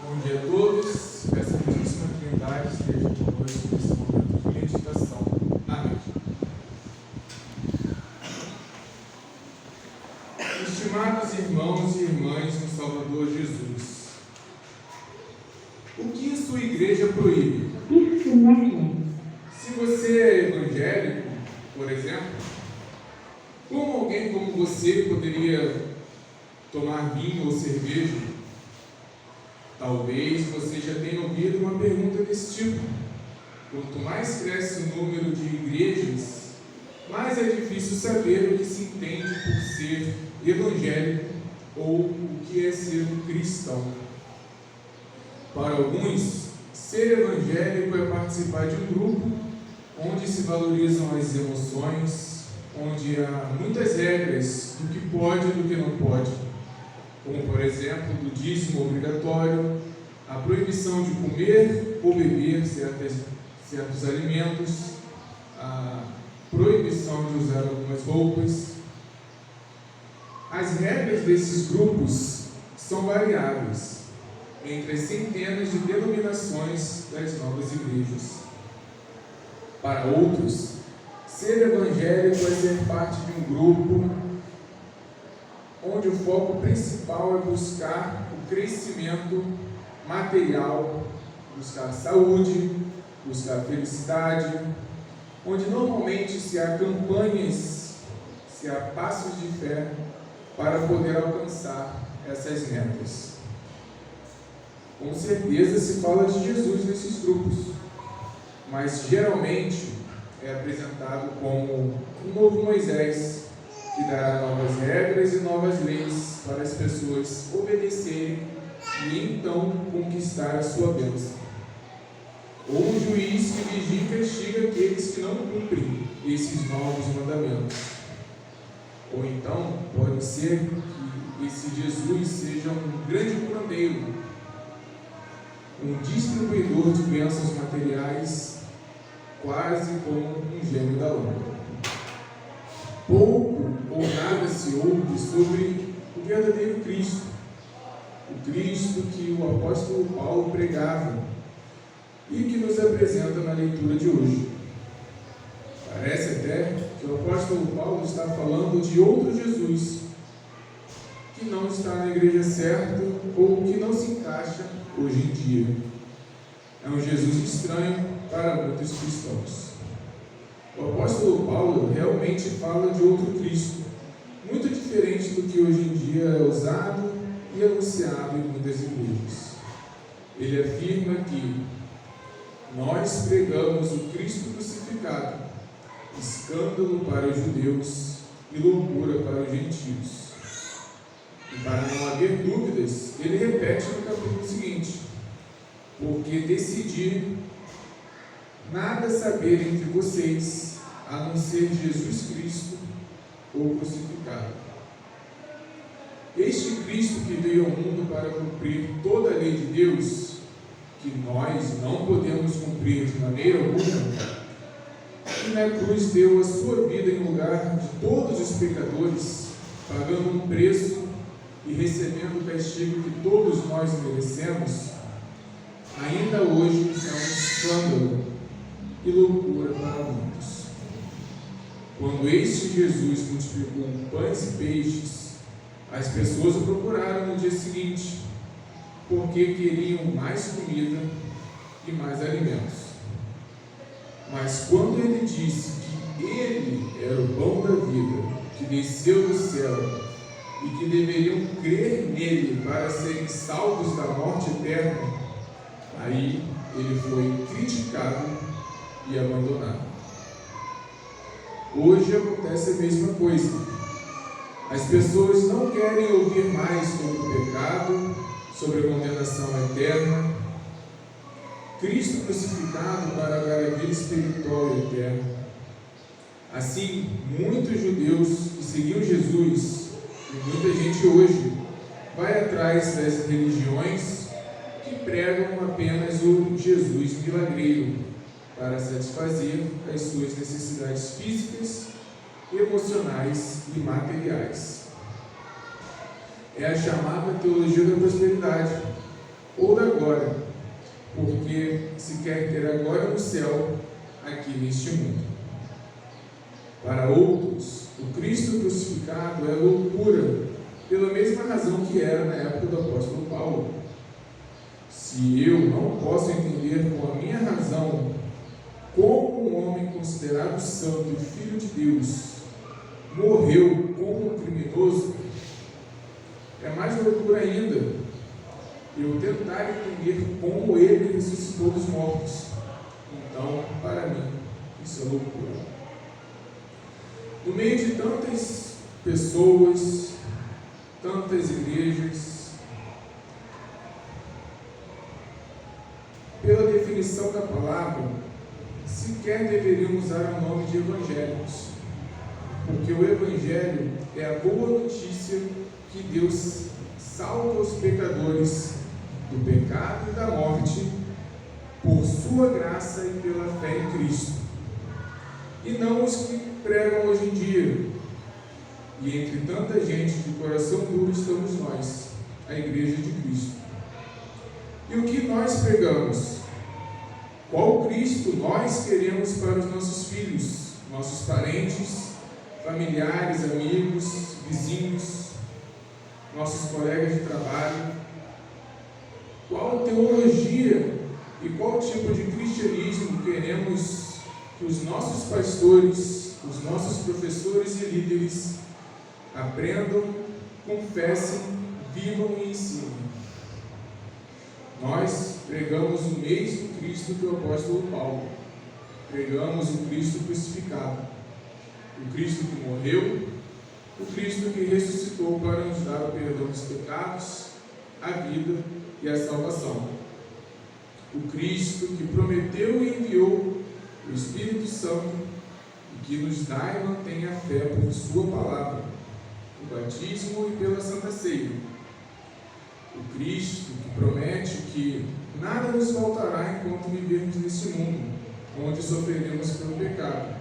Bom dia a todos, que a Santíssima Trindade esteja conosco nesse momento de meditação. Amém. Estimados irmãos e irmãs no Salvador Jesus, o que a sua igreja proíbe? Se você é evangélico, por exemplo, como alguém como você poderia tomar vinho ou cerveja? Talvez você já tenha ouvido uma pergunta desse tipo. Quanto mais cresce o número de igrejas, mais é difícil saber o que se entende por ser evangélico ou o que é ser um cristão. Para alguns, ser evangélico é participar de um grupo onde se valorizam as emoções, onde há muitas regras do que pode e do que não pode, como, por exemplo, o dízimo obrigatório, a proibição de comer ou beber certos alimentos, a proibição de usar algumas roupas. As regras desses grupos são variáveis entre as centenas de denominações das novas igrejas. Para outros, ser evangélico é ser parte de um grupo onde o foco principal é buscar o crescimento material, buscar saúde, buscar felicidade, onde normalmente se há campanhas, se há passos de fé para poder alcançar essas metas. Com certeza se fala de Jesus nesses grupos, mas geralmente é apresentado como um novo Moisés, que dará novas regras e novas leis para as pessoas obedecerem e então conquistar a sua bênção. Ou um juiz que vigia e castiga aqueles que não cumprem esses novos mandamentos. Ou então pode ser que esse Jesus seja um grande curandeiro, um distribuidor de bênçãos materiais, quase como um gênio da lâmpada. Pouco ou nada se ouve sobre o verdadeiro Cristo, o Cristo que o apóstolo Paulo pregava e que nos apresenta na leitura de hoje. Parece até que o apóstolo Paulo está falando de outro Jesus, que não está na igreja certa ou que não se encaixa hoje em dia. É um Jesus estranho para muitos cristãos. O apóstolo Paulo realmente fala de outro Cristo, muito diferente do que hoje em dia é usado e anunciado em muitas igrejas. Ele afirma que nós pregamos o Cristo crucificado, escândalo para os judeus e loucura para os gentios. E para não haver dúvidas, ele repete no capítulo seguinte: porque decidi nada saber entre vocês, a não ser Jesus Cristo, ou crucificado. Este Cristo que veio ao mundo para cumprir toda a lei de Deus, que nós não podemos cumprir de maneira alguma, e na cruz deu a sua vida em lugar de todos os pecadores, pagando um preço e recebendo o castigo que todos nós merecemos, ainda hoje é um escândalo e loucura para muitos. Quando este Jesus multiplicou pães e peixes, as pessoas o procuraram no dia seguinte, porque queriam mais comida e mais alimentos. Mas quando ele disse que ele era o pão da vida, que desceu do céu, e que deveriam crer nele para serem salvos da morte eterna, aí ele foi criticado e abandonado. Hoje acontece a mesma coisa. As pessoas não querem ouvir mais sobre o pecado, sobre a condenação eterna, Cristo crucificado para dar a vida espiritual e eterna. Assim, muitos judeus que seguiam Jesus, e muita gente hoje, vai atrás das religiões que pregam apenas o Jesus milagreiro, para satisfazer as suas necessidades físicas, emocionais e materiais. É a chamada teologia da prosperidade, ou da glória, porque se quer ter a glória no céu, aqui neste mundo. Para outros, o Cristo crucificado é loucura, pela mesma razão que era na época do apóstolo Paulo. Se eu não posso entender com a minha razão como um homem considerado santo e filho de Deus morreu como um criminoso, é mais loucura ainda eu tentar entender como ele ressuscitou dos mortos. Então, para mim, isso é loucura. No meio de tantas pessoas, tantas igrejas, pela definição da palavra, sequer deveriam usar o nome de evangélicos, porque o evangelho é a boa notícia que Deus salva os pecadores do pecado e da morte por sua graça e pela fé em Cristo, e não os que pregam hoje em dia. E entre tanta gente de coração duro estamos nós, a Igreja de Cristo. E o que nós pregamos? Qual Cristo nós queremos para os nossos filhos, nossos parentes, familiares, amigos, vizinhos, nossos colegas de trabalho? Qual teologia e qual tipo de cristianismo queremos que os nossos pastores, os nossos professores e líderes aprendam, confessem, vivam e ensinem? Nós pregamos o mesmo Cristo que o apóstolo Paulo. Pregamos o Cristo crucificado, o Cristo que morreu, o Cristo que ressuscitou para nos dar o perdão dos pecados, a vida e a salvação. O Cristo que prometeu e enviou o Espírito Santo e que nos dá e mantém a fé por sua palavra, o batismo e pela Santa Ceia. O Cristo que promete que nada nos faltará enquanto vivermos neste mundo, onde sofreremos pelo pecado,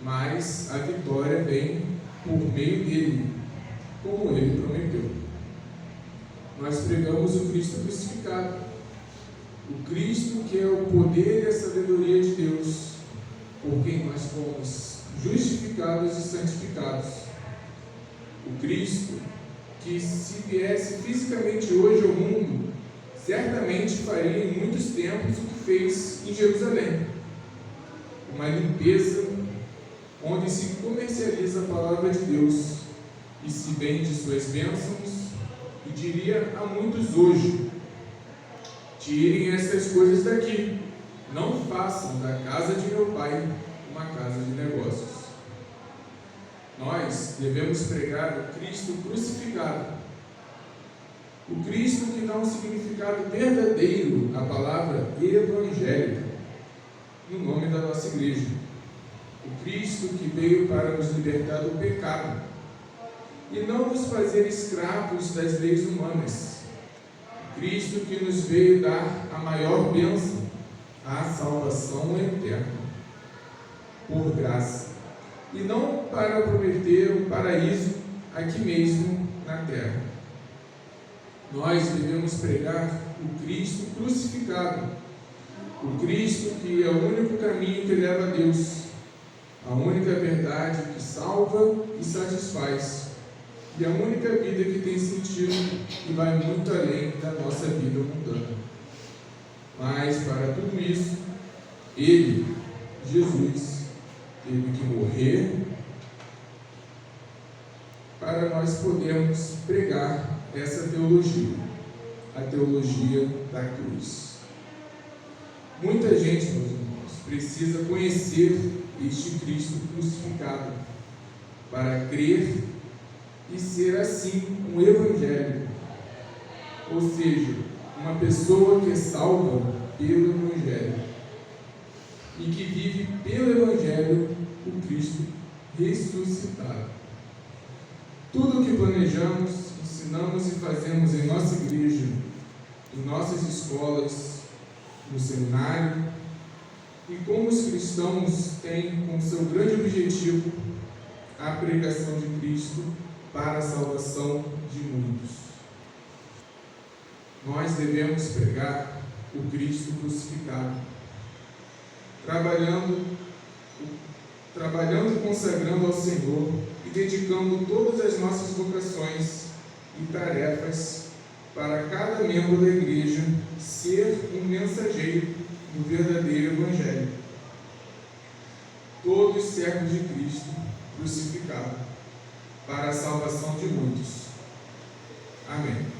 mas a vitória vem por meio dele, como ele prometeu. Nós pregamos o Cristo crucificado, o Cristo que é o poder e a sabedoria de Deus, por quem nós fomos justificados e santificados. O Cristo que, se viesse fisicamente hoje ao mundo, certamente faria em muitos tempos o que fez em Jerusalém, uma limpeza onde se comercializa a palavra de Deus e se vende suas bênçãos, e diria a muitos hoje: tirem essas coisas daqui, não façam da casa de meu pai uma casa de negócios. Nós devemos pregar o Cristo crucificado, o Cristo que dá um significado verdadeiro à palavra evangelho, no nome da nossa igreja. O Cristo que veio para nos libertar do pecado e não nos fazer escravos das leis humanas. O Cristo que nos veio dar a maior bênção, a salvação eterna, por graça, e não para prometer o paraíso aqui mesmo na terra. Nós devemos pregar o Cristo crucificado, o Cristo que é o único caminho que leva a Deus, a única verdade que salva e satisfaz, e a única vida que tem sentido e vai muito além da nossa vida mundana. Mas para tudo isso, Ele, Jesus, teve que morrer para nós podermos pregar essa teologia, a teologia da cruz. Muita gente, meus irmãos, precisa conhecer este Cristo crucificado para crer e ser assim um evangelho, ou seja, uma pessoa que é salva pelo evangelho e que vive pelo evangelho o Cristo ressuscitado. Tudo o que planejamos, ensinamos e fazemos em nossa igreja, em nossas escolas, no seminário, e como os cristãos têm como seu grande objetivo a pregação de Cristo para a salvação de muitos. nós devemos pregar o Cristo crucificado, trabalhando e consagrando ao Senhor e dedicando todas as nossas vocações e tarefas para cada membro da igreja ser um mensageiro do verdadeiro Evangelho. Todos servos de Cristo crucificado, para a salvação de muitos. Amém.